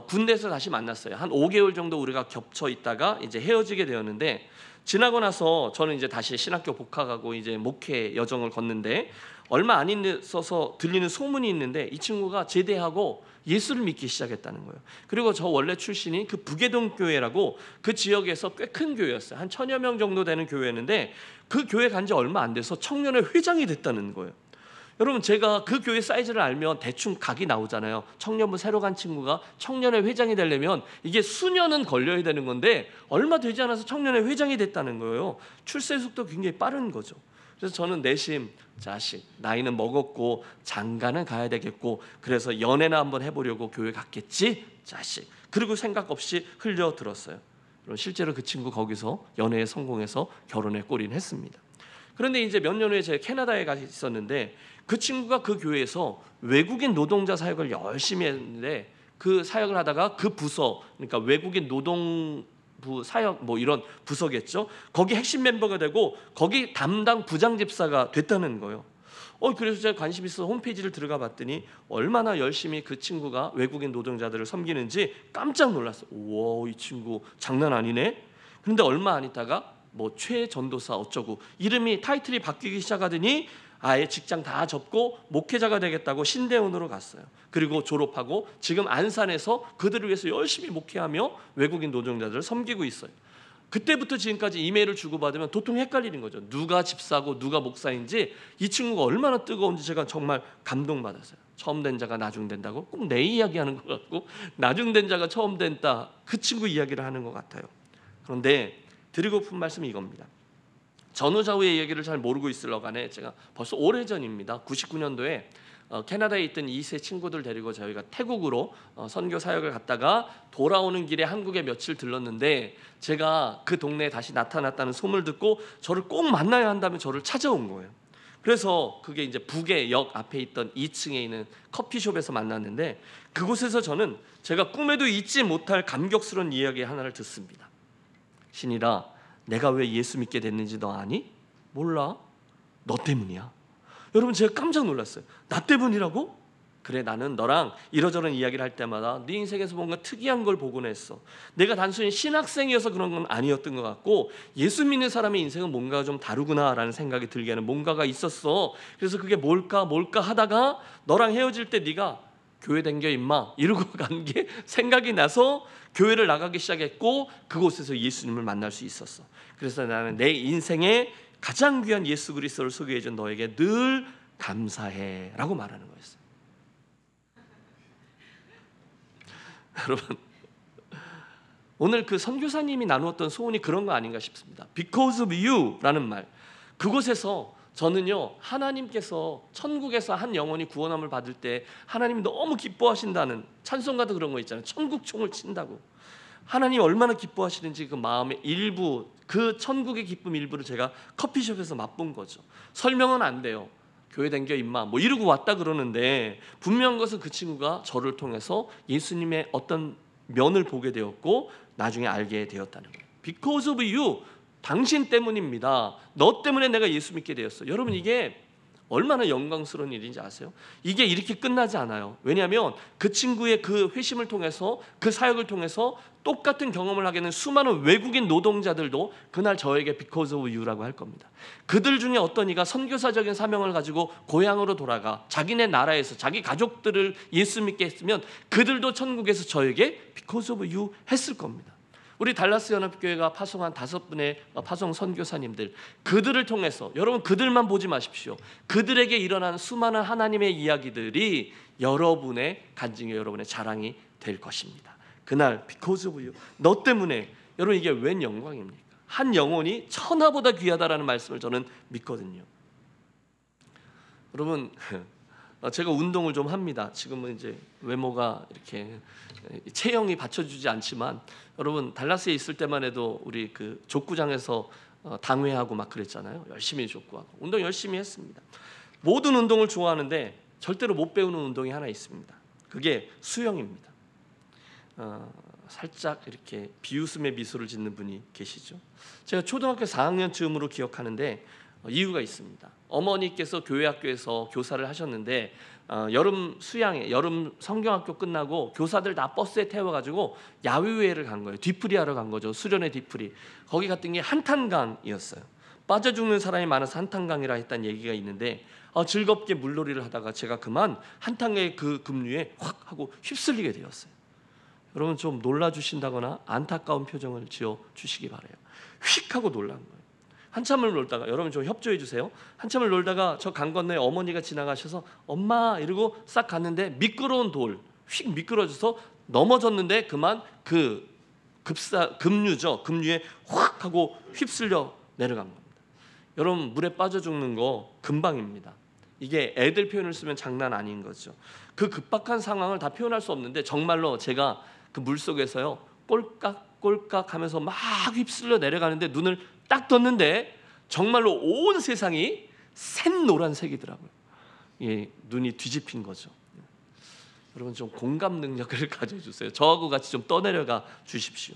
군대에서 다시 만났어요. 한 5개월 정도 우리가 겹쳐 있다가 이제 헤어지게 되었는데, 지나고 나서 저는 이제 다시 신학교 복학하고 이제 목회 여정을 걷는데 얼마 안 있어서 들리는 소문이 있는데 이 친구가 제대하고 예수를 믿기 시작했다는 거예요. 그리고 저 원래 출신이 그 북예동 교회라고 그 지역에서 꽤 큰 교회였어요. 한 1000여 명 정도 되는 교회였는데 그 교회 간 지 얼마 안 돼서 청년회 회장이 됐다는 거예요. 여러분 제가 그 교회 사이즈를 알면 대충 각이 나오잖아요. 청년부 새로 간 친구가 청년회 회장이 되려면 이게 수년은 걸려야 되는 건데 얼마 되지 않아서 청년회 회장이 됐다는 거예요. 출세 속도 굉장히 빠른 거죠. 그래서 저는 내심 자식 나이는 먹었고 장가는 가야 되겠고 그래서 연애나 한번 해보려고 교회 갔겠지 자식, 그리고 생각 없이 흘려들었어요. 실제로 그 친구 거기서 연애에 성공해서 결혼에 골인했습니다. 그런데 이제 몇 년 후에 제가 캐나다에 가 있었는데 그 친구가 그 교회에서 외국인 노동자 사역을 열심히 했는데 그 사역을 하다가 그 부서, 그러니까 외국인 노동부 사역 뭐 이런 부서겠죠. 거기 핵심 멤버가 되고 거기 담당 부장 집사가 됐다는 거예요. 그래서 제가 관심 있어서 홈페이지를 들어가 봤더니 얼마나 열심히 그 친구가 외국인 노동자들을 섬기는지 깜짝 놀랐어요. 우와, 이 친구 장난 아니네. 그런데 얼마 안 있다가 뭐 최전도사 어쩌고 이름이 타이틀이 바뀌기 시작하더니 아예 직장 다 접고 목회자가 되겠다고 신대원으로 갔어요. 그리고 졸업하고 지금 안산에서 그들을 위해서 열심히 목회하며 외국인 노동자들을 섬기고 있어요. 그때부터 지금까지 이메일을 주고받으면 도통 헷갈리는 거죠. 누가 집사고 누가 목사인지. 이 친구가 얼마나 뜨거운지 제가 정말 감동받았어요. 처음 된 자가 나중 된다고 꼭 내 이야기하는 것 같고 나중 된 자가 처음 된다 그 친구 이야기를 하는 것 같아요. 그런데 드리고픈 말씀이 이겁니다. 전후좌우의 얘기를 잘 모르고 있으러가네 제가 벌써 오래전입니다. 99년도에 캐나다에 있던 2세 친구들 데리고 저희가 태국으로 선교 사역을 갔다가 돌아오는 길에 한국에 며칠 들렀는데 제가 그 동네에 다시 나타났다는 소문을 듣고 저를 꼭 만나야 한다며 저를 찾아온 거예요. 그래서 그게 이제 북의 역 앞에 있던 2층에 있는 커피숍에서 만났는데 그곳에서 저는 제가 꿈에도 잊지 못할 감격스러운 이야기 하나를 듣습니다. 신이라, 내가 왜 예수 믿게 됐는지 너 아니? 몰라. 너 때문이야. 여러분 제가 깜짝 놀랐어요. 나 때문이라고? 그래, 나는 너랑 이러저런 이야기를 할 때마다 네 인생에서 뭔가 특이한 걸 보곤 했어. 내가 단순히 신학생이어서 그런 건 아니었던 것 같고 예수 믿는 사람의 인생은 뭔가 좀 다르구나라는 생각이 들게 하는 뭔가가 있었어. 그래서 그게 뭘까 하다가 너랑 헤어질 때 네가 교회 댕겨 임마 이러고 간 게 생각이 나서 교회를 나가기 시작했고 그곳에서 예수님을 만날 수 있었어. 그래서 나는 내 인생에 가장 귀한 예수 그리스도를 소개해준 너에게 늘 감사해 라고 말하는 거였어요. 여러분 오늘 그 선교사님이 나누었던 소원이 그런 거 아닌가 싶습니다. Because of you 라는 말, 그곳에서 저는요 하나님께서 천국에서 한 영혼이 구원함을 받을 때 하나님이 너무 기뻐하신다는 찬송가도 그런 거 있잖아요. 천국총을 친다고 하나님 얼마나 기뻐하시는지 그 마음의 일부, 그 천국의 기쁨 일부를 제가 커피숍에서 맛본 거죠. 설명은 안 돼요. 교회 댕겨 임마 뭐 이러고 왔다 그러는데 분명한 것은 그 친구가 저를 통해서 예수님의 어떤 면을 보게 되었고 나중에 알게 되었다는 거예요. Because of you, 당신 때문입니다. 너 때문에 내가 예수 믿게 되었어. 여러분 이게 얼마나 영광스러운 일인지 아세요? 이게 이렇게 끝나지 않아요. 왜냐하면 그 친구의 그 회심을 통해서 그 사역을 통해서 똑같은 경험을 하게 되는 수많은 외국인 노동자들도 그날 저에게 Because of you라고 할 겁니다. 그들 중에 어떤 이가 선교사적인 사명을 가지고 고향으로 돌아가 자기네 나라에서 자기 가족들을 예수 믿게 했으면 그들도 천국에서 저에게 Because of you 했을 겁니다. 우리 달라스 연합교회가 파송한 5분의 파송 선교사님들, 그들을 통해서 여러분 그들만 보지 마십시오. 그들에게 일어난 수많은 하나님의 이야기들이 여러분의 간증이 여러분의 자랑이 될 것입니다. 그날 Because of you, 너 때문에. 여러분 이게 웬 영광입니까? 한 영혼이 천하보다 귀하다라는 말씀을 저는 믿거든요. 여러분, 제가 운동을 좀 합니다. 지금은 이제 외모가 이렇게 체형이 받쳐주지 않지만, 여러분 달라스에 있을 때만 해도 우리 그 족구장에서 당회하고 막 그랬잖아요. 열심히 족구하고 운동 열심히 했습니다. 모든 운동을 좋아하는데 절대로 못 배우는 운동이 하나 있습니다. 그게 수영입니다. 살짝 이렇게 비웃음의 미소를 짓는 분이 계시죠. 제가 초등학교 4학년쯤으로 기억하는데 이유가 있습니다. 어머니께서 교회 학교에서 교사를 하셨는데 여름 수양회, 여름 성경학교 끝나고 교사들 다 버스에 태워가지고 야외회를 간 거예요. 뒤풀이 하러 간 거죠. 수련회 뒤풀이. 거기 갔던 게 한탄강이었어요. 빠져 죽는 사람이 많아서 한탄강이라 했다는 얘기가 있는데 즐겁게 물놀이를 하다가 제가 그만 한탄강의 그 급류에 확 하고 휩쓸리게 되었어요. 여러분 좀 놀라주신다거나 안타까운 표정을 지어 주시기 바라요. 휙 하고 놀란 거예요. 한참을 놀다가, 여러분 좀 협조해 주세요. 한참을 놀다가 저 강 건너에 어머니가 지나가셔서 엄마 이러고 싹 갔는데 미끄러운 돌 휙 미끄러져서 넘어졌는데 그만 그 급류죠. 급류에 확 하고 휩쓸려 내려간 겁니다. 여러분 물에 빠져 죽는 거 금방입니다. 이게 애들 표현을 쓰면 장난 아닌 거죠. 그 급박한 상황을 다 표현할 수 없는데 정말로 제가 그 물속에서요 꼴깍꼴깍 하면서 막 휩쓸려 내려가는데 눈을 딱 떴는데 정말로 온 세상이 샛노란색이더라고요. 예, 눈이 뒤집힌 거죠. 여러분 좀 공감 능력을 가져주세요. 저하고 같이 좀 떠내려가 주십시오.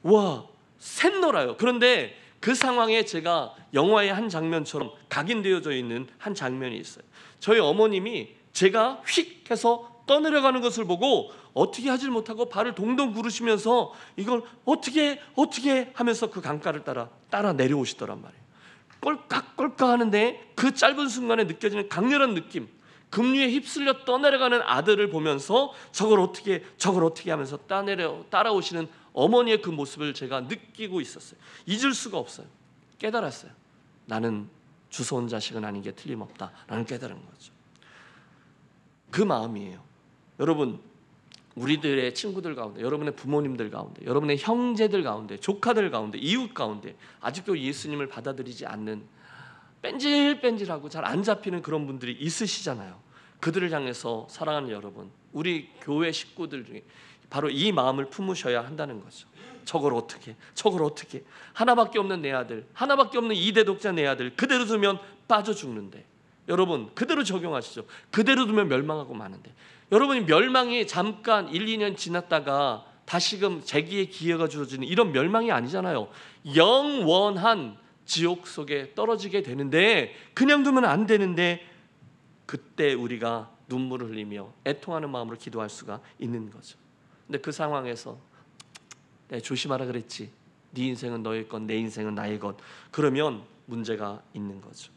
와, 샛노라요. 그런데 그 상황에 제가 영화의 한 장면처럼 각인되어져 있는 한 장면이 있어요. 저희 어머님이 제가 휙 해서 떠내려가는 것을 보고 어떻게 하질 못하고 발을 동동 구르시면서 이걸 어떻게 하면서 그 강가를 따라 내려오시더란 말이에요. 꼴깍꼴깍 하는데 그 짧은 순간에 느껴지는 강렬한 느낌, 급류에 휩쓸려 떠내려가는 아들을 보면서 저걸 어떻게 하면서 따라오시는 어머니의 그 모습을 제가 느끼고 있었어요. 잊을 수가 없어요. 깨달았어요. 나는 주워온 자식은 아닌 게 틀림없다라는 깨달은 거죠. 그 마음이에요. 여러분, 우리들의 친구들 가운데, 여러분의 부모님들 가운데, 여러분의 형제들 가운데, 조카들 가운데, 이웃 가운데 아직도 예수님을 받아들이지 않는 뺀질뺀질하고 잘 안 잡히는 그런 분들이 있으시잖아요. 그들을 향해서 사랑하는 여러분, 우리 교회 식구들 중에 바로 이 마음을 품으셔야 한다는 거죠. 저걸 어떻게 하나밖에 없는 내 아들, 하나밖에 없는 이대독자 내 아들 그대로 두면 빠져 죽는데, 여러분 그대로 적용하시죠. 그대로 두면 멸망하고 마는데, 여러분이 멸망이 잠깐 1, 2년 지났다가 다시금 재기의 기회가 주어지는 이런 멸망이 아니잖아요. 영원한 지옥 속에 떨어지게 되는데, 그냥 두면 안 되는데, 그때 우리가 눈물을 흘리며 애통하는 마음으로 기도할 수가 있는 거죠. 근데 그 상황에서 내가 조심하라 그랬지, 네 인생은 너의 것, 내 인생은 나의 것, 그러면 문제가 있는 거죠.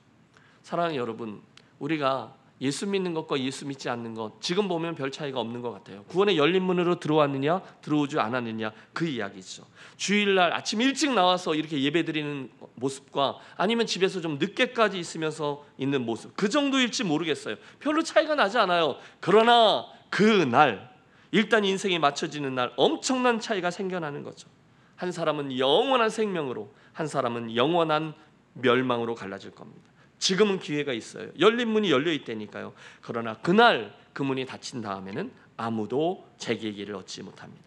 사랑하는 여러분, 우리가 예수 믿는 것과 예수 믿지 않는 것 지금 보면 별 차이가 없는 것 같아요. 구원의 열린 문으로 들어왔느냐 들어오지 않았느냐 그 이야기죠. 주일날 아침 일찍 나와서 이렇게 예배드리는 모습과 아니면 집에서 좀 늦게까지 있으면서 있는 모습, 그 정도일지 모르겠어요. 별로 차이가 나지 않아요. 그러나 그날 일단 인생이 맞춰지는 날 엄청난 차이가 생겨나는 거죠. 한 사람은 영원한 생명으로, 한 사람은 영원한 멸망으로 갈라질 겁니다. 지금은 기회가 있어요. 열린 문이 열려 있다니까요. 그러나 그날 그 문이 닫힌 다음에는 아무도 재기의 길을 얻지 못합니다.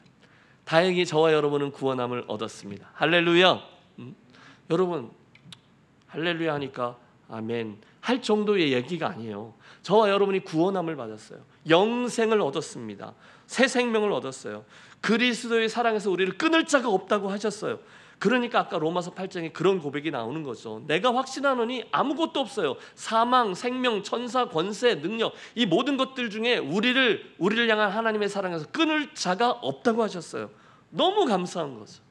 다행히 저와 여러분은 구원함을 얻었습니다. 할렐루야. 여러분 할렐루야 하니까 아멘 할 정도의 얘기가 아니에요. 저와 여러분이 구원함을 받았어요. 영생을 얻었습니다. 새 생명을 얻었어요. 그리스도의 사랑에서 우리를 끊을 자가 없다고 하셨어요. 그러니까 아까 로마서 8장에 그런 고백이 나오는 거죠. 내가 확신하노니 아무것도 없어요. 사망, 생명, 천사, 권세, 능력, 이 모든 것들 중에 우리를 향한 하나님의 사랑에서 끊을 자가 없다고 하셨어요. 너무 감사한 거죠.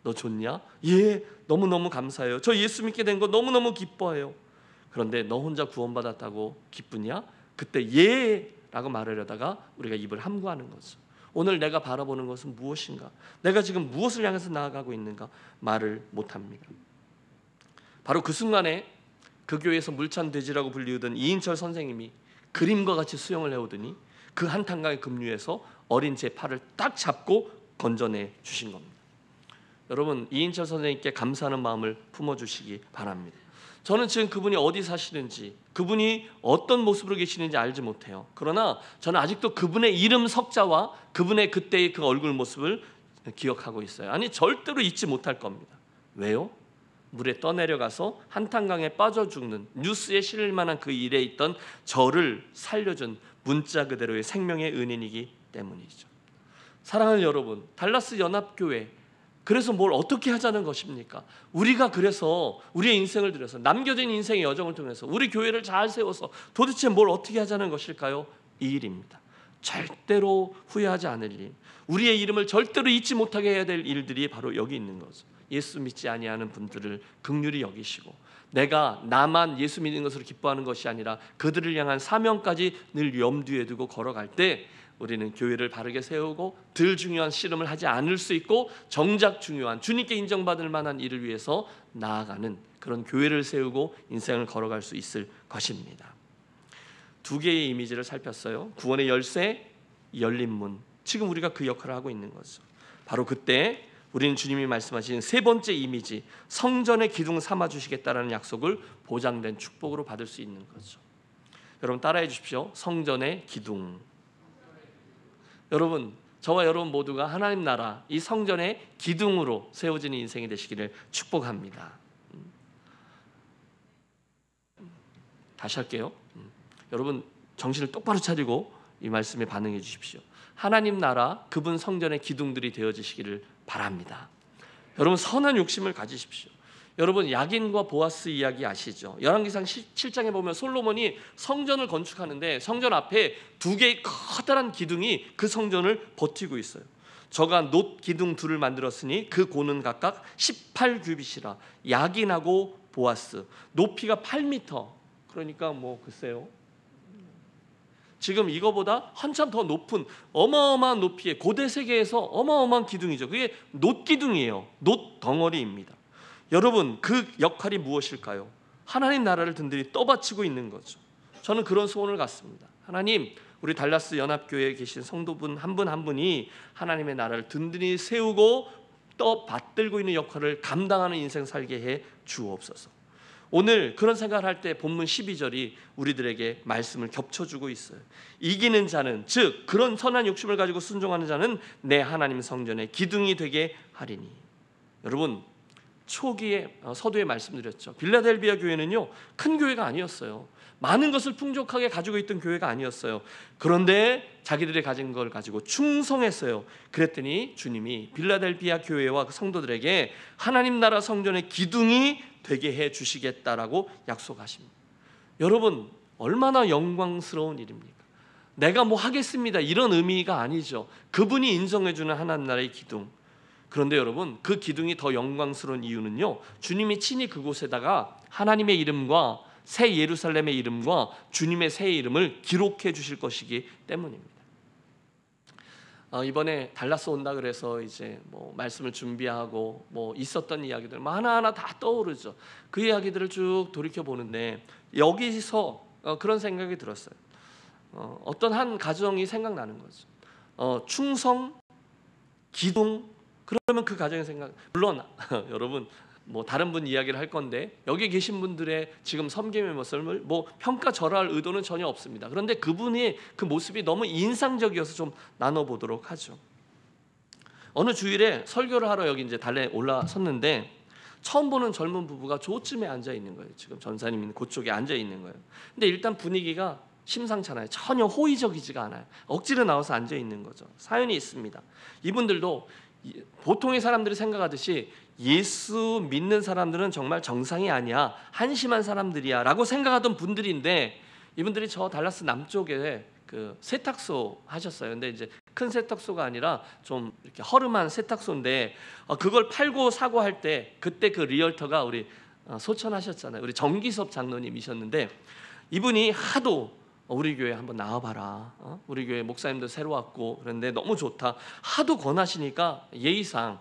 너 좋냐? 예, 너무너무 감사해요. 저 예수 믿게 된 거 너무너무 기뻐해요. 그런데 너 혼자 구원받았다고 기쁘냐? 그때 예 라고 말하려다가 우리가 입을 함구하는 거죠. 오늘 내가 바라보는 것은 무엇인가? 내가 지금 무엇을 향해서 나아가고 있는가? 말을 못합니다. 바로 그 순간에 그 교회에서 물찬 돼지라고 불리우던 이인철 선생님이 그림과 같이 수영을 해오더니 그 한탄강의 급류에서 어린 제 팔을 딱 잡고 건져내 주신 겁니다. 여러분 이인철 선생님께 감사하는 마음을 품어주시기 바랍니다. 저는 지금 그분이 어디 사시는지, 그분이 어떤 모습으로 계시는지 알지 못해요. 그러나 저는 아직도 그분의 이름 석자와 그분의 그때의 그 얼굴 모습을 기억하고 있어요. 아니 절대로 잊지 못할 겁니다. 왜요? 물에 떠내려가서 한탄강에 빠져 죽는, 뉴스에 실릴 만한 그 일에 있던 저를 살려준 문자 그대로의 생명의 은인이기 때문이죠. 사랑하는 여러분, 달라스 연합교회, 그래서 뭘 어떻게 하자는 것입니까? 우리가 그래서 우리의 인생을 들여서, 남겨진 인생의 여정을 통해서 우리 교회를 잘 세워서 도대체 뭘 어떻게 하자는 것일까요? 이 일입니다. 절대로 후회하지 않을 일, 우리의 이름을 절대로 잊지 못하게 해야 될 일들이 바로 여기 있는 거죠. 예수 믿지 아니하는 분들을 긍휼히 여기시고, 내가 나만 예수 믿는 것으로 기뻐하는 것이 아니라 그들을 향한 사명까지 늘 염두에 두고 걸어갈 때 우리는 교회를 바르게 세우고 덜 중요한 씨름을 하지 않을 수 있고, 정작 중요한 주님께 인정받을 만한 일을 위해서 나아가는 그런 교회를 세우고 인생을 걸어갈 수 있을 것입니다. 두 개의 이미지를 살폈어요. 구원의 열쇠, 열린 문. 지금 우리가 그 역할을 하고 있는 거죠. 바로 그때 우리는 주님이 말씀하신 세 번째 이미지, 성전의 기둥 삼아 주시겠다라는 약속을 보장된 축복으로 받을 수 있는 거죠. 여러분 따라해 주십시오. 성전의 기둥. 여러분, 저와 여러분 모두가 하나님 나라 이 성전의 기둥으로 세워지는 인생이 되시기를 축복합니다. 다시 할게요. 여러분 정신을 똑바로 차리고 이 말씀에 반응해 주십시오. 하나님 나라 그분 성전의 기둥들이 되어지시기를 바랍니다. 여러분 선한 욕심을 가지십시오. 여러분 야긴과 보아스 이야기 아시죠? 열왕기상 7장에 보면 솔로몬이 성전을 건축하는데 성전 앞에 두 개의 커다란 기둥이 그 성전을 버티고 있어요. 저가 놋 기둥 둘을 만들었으니 그 고는 각각 18규빗이라. 야긴하고 보아스 높이가 8m, 그러니까 뭐 글쎄요, 지금 이거보다 한참 더 높은 어마어마한 높이의 고대 세계에서 어마어마한 기둥이죠. 그게 놋 기둥이에요. 놋 덩어리입니다. 여러분 그 역할이 무엇일까요? 하나님 나라를 든든히 떠받치고 있는 거죠. 저는 그런 소원을 갖습니다. 하나님, 우리 달라스 연합교회에 계신 성도분 한 분 한 분이 하나님의 나라를 든든히 세우고 떠받들고 있는 역할을 감당하는 인생 살게 해 주옵소서. 오늘 그런 생각을 할 때 본문 12절이 우리들에게 말씀을 겹쳐주고 있어요. 이기는 자는, 즉 그런 선한 욕심을 가지고 순종하는 자는 내 하나님 성전의 기둥이 되게 하리니. 여러분 초기에 서두에 말씀드렸죠. 빌라델비아 교회는요 큰 교회가 아니었어요. 많은 것을 풍족하게 가지고 있던 교회가 아니었어요. 그런데 자기들이 가진 걸 가지고 충성했어요. 그랬더니 주님이 빌라델비아 교회와 그 성도들에게 하나님 나라 성전의 기둥이 되게 해 주시겠다라고 약속하십니다. 여러분 얼마나 영광스러운 일입니까? 내가 뭐 하겠습니다 이런 의미가 아니죠. 그분이 인정해 주는 하나님 나라의 기둥. 그런데 여러분 그 기둥이 더 영광스러운 이유는요, 주님이 친히 그곳에다가 하나님의 이름과 새 예루살렘의 이름과 주님의 새 이름을 기록해 주실 것이기 때문입니다. 이번에 달라스 온다 그래서 이제 뭐 말씀을 준비하고 뭐 있었던 이야기들 뭐 하나하나 다 떠오르죠. 그 이야기들을 쭉 돌이켜 보는데 여기서 그런 생각이 들었어요. 어떤 한 가정이 생각나는 거죠. 충성, 기둥. 그러면 그 가정의 생각, 물론 여러분 뭐 다른 분 이야기를 할 건데 여기 계신 분들의 지금 섬김의 모습을 뭐 평가절하할 의도는 전혀 없습니다. 그런데 그분의 그 모습이 너무 인상적이어서 좀 나눠보도록 하죠. 어느 주일에 설교를 하러 여기 이제 달에 올라섰는데 처음 보는 젊은 부부가 저쯤에 앉아 있는 거예요. 지금 전사님은 그쪽에 앉아 있는 거예요. 근데 일단 분위기가 심상찮아요. 전혀 호의적이지가 않아요. 억지로 나와서 앉아 있는 거죠. 사연이 있습니다. 이분들도 보통의 사람들이 생각하듯이 예수 믿는 사람들은 정말 정상이 아니야, 한심한 사람들이야 라고 생각하던 분들인데, 이분들이 저 달라스 남쪽에 그 세탁소 하셨어요. 근데 이제 큰 세탁소가 아니라 좀 이렇게 허름한 세탁소인데 그걸 팔고 사고 할 때 그때 그 리얼터가 우리 소천하셨잖아요. 우리 정기섭 장로님이셨는데 이분이 하도 우리 교회 한번 나와봐라. 우리 교회 목사님도 새로 왔고 그런데 너무 좋다. 하도 권하시니까 예의상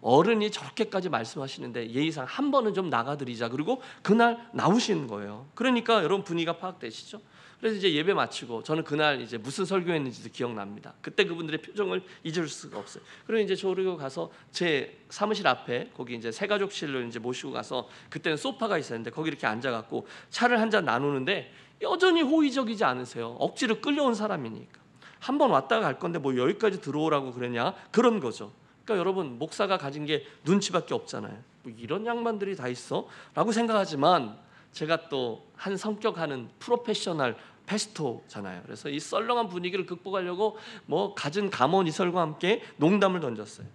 어른이 저렇게까지 말씀하시는데 예의상 한 번은 좀 나가드리자. 그리고 그날 나오신 거예요. 그러니까 여러분 분위기가 파악되시죠? 그래서 이제 예배 마치고 저는 그날 이제 무슨 설교했는지도 기억납니다. 그때 그분들의 표정을 잊을 수가 없어요. 그리고 이제 저리고 가서 제 사무실 앞에 거기 이제 새가족실로 이제 모시고 가서 그때는 소파가 있었는데 거기 이렇게 앉아갖고 차를 한 잔 나누는데 여전히 호의적이지 않으세요. 억지로 끌려온 사람이니까. 한 번 왔다가 갈 건데 뭐 여기까지 들어오라고 그러냐 그런 거죠. 그러니까 여러분 목사가 가진 게 눈치밖에 없잖아요. 뭐 이런 양반들이 다 있어? 라고 생각하지만 제가 또 한 성격하는 프로페셔널 페스토잖아요. 그래서 이 썰렁한 분위기를 극복하려고 뭐 갖은 감언 이설과 함께 농담을 던졌어요.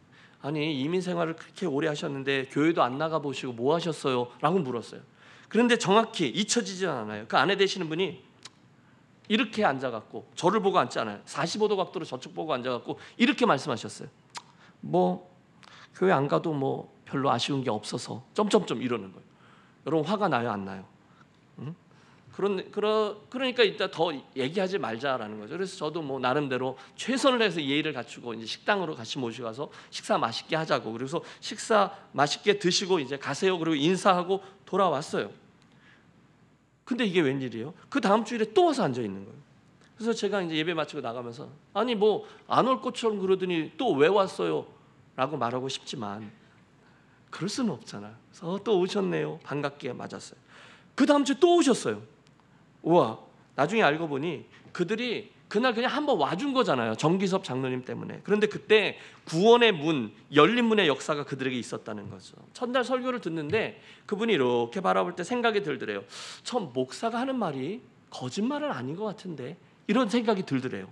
아니 이민 생활을 그렇게 오래 하셨는데 교회도 안 나가 보시고 뭐 하셨어요? 라고 물었어요. 그런데 정확히 잊혀지지 않아요. 그 아내 되시는 분이 이렇게 앉아갖고 저를 보고 앉지 않아요. 45도 각도로 저쪽 보고 앉아갖고 이렇게 말씀하셨어요. 뭐 교회 안 가도 뭐 별로 아쉬운 게 없어서 점점점 이러는 거예요. 여러분 화가 나요 안 나요? 응? 그러니까 이따 더 얘기하지 말자라는 거죠. 그래서 저도 뭐 나름대로 최선을 해서 예의를 갖추고 이제 식당으로 같이 모시고 가서 식사 맛있게 하자고. 그래서 식사 맛있게 드시고 이제 가세요. 그리고 인사하고 돌아왔어요. 근데 이게 웬일이에요? 그 다음 주일에 또 와서 앉아 있는 거예요. 그래서 제가 이제 예배 마치고 나가면서 아니 뭐 안 올 것처럼 그러더니 또 왜 왔어요? 라고 말하고 싶지만 그럴 수는 없잖아요. 그래서 또 오셨네요. 반갑게 맞았어요. 그 다음 주에 또 오셨어요. 우와, 나중에 알고 보니 그들이 그날 그냥 한번 와준 거잖아요. 정기섭 장로님 때문에. 그런데 그때 구원의 문, 열린 문의 역사가 그들에게 있었다는 거죠. 첫날 설교를 듣는데 그분이 이렇게 바라볼 때 생각이 들더래요. 참 목사가 하는 말이 거짓말은 아닌 것 같은데 이런 생각이 들더래요.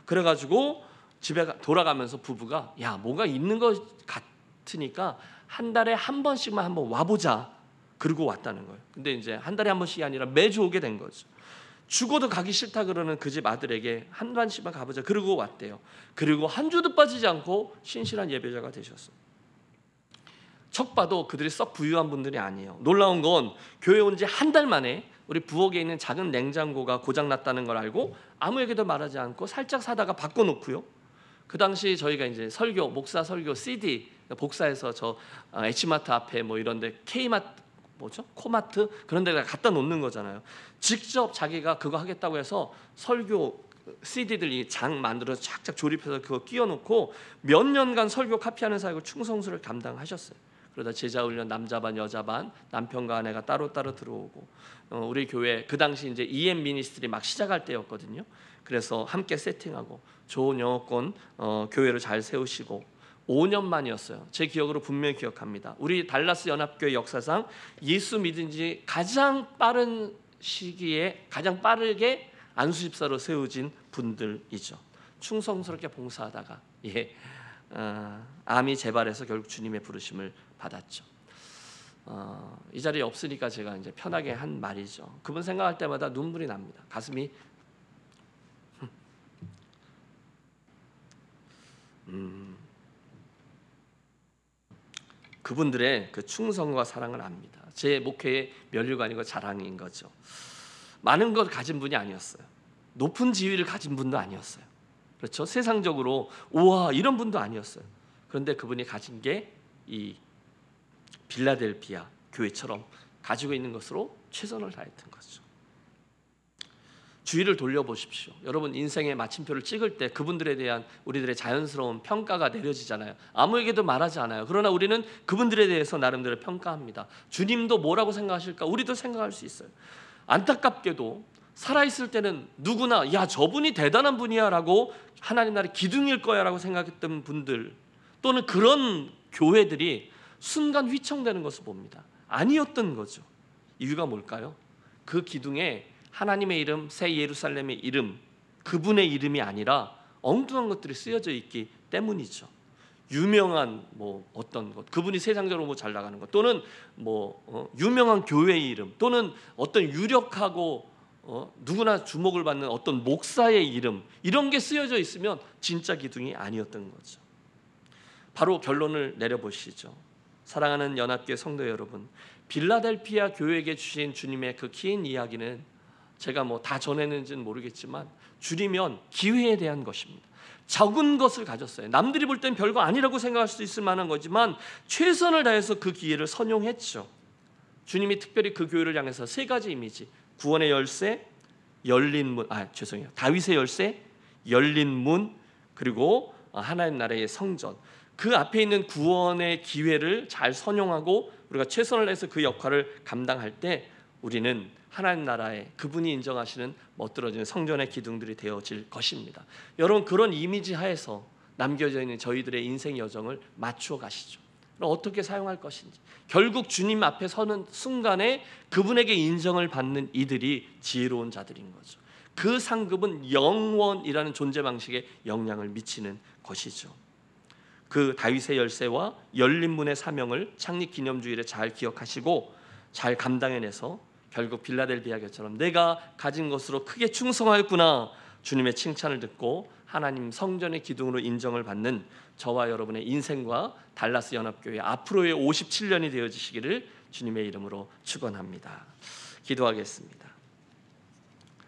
그래가지고 집에 돌아가면서 부부가 야 뭐가 있는 것 같으니까 한 달에 한 번씩만 한번 와보자. 그러고 왔다는 거예요. 근데 이제 한 달에 한 번씩이 아니라 매주 오게 된 거죠. 죽어도 가기 싫다 그러는 그 집 아들에게 한 번씩만 가보자. 그러고 왔대요. 그리고 한 주도 빠지지 않고 신실한 예배자가 되셨어요. 척 봐도 그들이 썩 부유한 분들이 아니에요. 놀라운 건 교회 온 지 한 달 만에 우리 부엌에 있는 작은 냉장고가 고장났다는 걸 알고 아무에게도 말하지 않고 살짝 사다가 바꿔놓고요. 그 당시 저희가 이제 설교, 목사 설교 CD 복사해서 저 H마트 앞에 뭐 이런데 K마트 뭐죠? 코마트 그런 데가 갖다 놓는 거잖아요. 직접 자기가 그거 하겠다고 해서 설교 CD들 이 장 만들어서 착착 조립해서 그거 끼워놓고 몇 년간 설교 카피하는 사역을 충성스레 감당하셨어요. 그러다 제자 훈련 남자 반 여자 반 남편과 아내가 따로따로 들어오고 우리 교회 그 당시 이제 EM 미니스트리 막 시작할 때였거든요. 그래서 함께 세팅하고 좋은 영어권 교회를 잘 세우시고 5년 만이었어요. 제 기억으로 분명히 기억합니다. 우리 달라스 연합교회 역사상 예수 믿은 지 가장 빠른 시기에 가장 빠르게 안수집사로 세워진 분들이죠. 충성스럽게 봉사하다가 암이 재발해서 결국 주님의 부르심을 받았죠. 이 자리에 없으니까 제가 이제 편하게 한 말이죠. 그분 생각할 때마다 눈물이 납니다. 가슴이 그분들의 그 충성과 사랑을 압니다. 제 목회의 면류가 아니고 자랑인 거죠. 많은 걸 가진 분이 아니었어요. 높은 지위를 가진 분도 아니었어요. 그렇죠? 세상적으로 우와 이런 분도 아니었어요. 그런데 그분이 가진 게 이 빌라델비아 교회처럼 가지고 있는 것으로 최선을 다했던 거죠. 주의를 돌려보십시오. 여러분 인생의 마침표를 찍을 때 그분들에 대한 우리들의 자연스러운 평가가 내려지잖아요. 아무에게도 말하지 않아요. 그러나 우리는 그분들에 대해서 나름대로 평가합니다. 주님도 뭐라고 생각하실까? 우리도 생각할 수 있어요. 안타깝게도 살아있을 때는 누구나 야 저분이 대단한 분이야 라고 하나님 나라의 기둥일 거야 라고 생각했던 분들 또는 그런 교회들이 순간 휘청되는 것을 봅니다. 아니었던 거죠. 이유가 뭘까요? 그 기둥에 하나님의 이름, 새 예루살렘의 이름, 그분의 이름이 아니라 엉뚱한 것들이 쓰여져 있기 때문이죠. 유명한 뭐 어떤 것, 그분이 세상적으로 뭐 잘 나가는 것, 또는 뭐 유명한 교회의 이름, 또는 어떤 유력하고 누구나 주목을 받는 어떤 목사의 이름, 이런 게 쓰여져 있으면 진짜 기둥이 아니었던 거죠. 바로 결론을 내려보시죠. 사랑하는 연합교회 성도 여러분, 빌라델피아 교회에게 주신 주님의 그 긴 이야기는 제가 뭐 다 전했는지는 모르겠지만 줄이면 기회에 대한 것입니다. 적은 것을 가졌어요. 남들이 볼 땐 별거 아니라고 생각할 수 있을 만한 거지만 최선을 다해서 그 기회를 선용했죠. 주님이 특별히 그 교회를 향해서 세 가지 이미지, 구원의 열쇠, 열린 문, 다윗의 열쇠, 열린 문, 그리고 하나님 나라의 성전, 그 앞에 있는 구원의 기회를 잘 선용하고 우리가 최선을 다해서 그 역할을 감당할 때 우리는 하나님 나라에 그분이 인정하시는 멋들어지는 성전의 기둥들이 되어질 것입니다. 여러분, 그런 이미지 하에서 남겨져 있는 저희들의 인생 여정을 맞추어 가시죠. 어떻게 사용할 것인지. 결국 주님 앞에 서는 순간에 그분에게 인정을 받는 이들이 지혜로운 자들인 거죠. 그 상급은 영원이라는 존재 방식에 영향을 미치는 것이죠. 그 다윗의 열쇠와 열린 문의 사명을 창립 기념주일에 잘 기억하시고 잘 감당해내서 결국 빌라델비아 교회처럼 내가 가진 것으로 크게 충성하였구나, 주님의 칭찬을 듣고 하나님 성전의 기둥으로 인정을 받는 저와 여러분의 인생과 달라스 연합교회 앞으로의 57년이 되어지시기를 주님의 이름으로 축원합니다. 기도하겠습니다.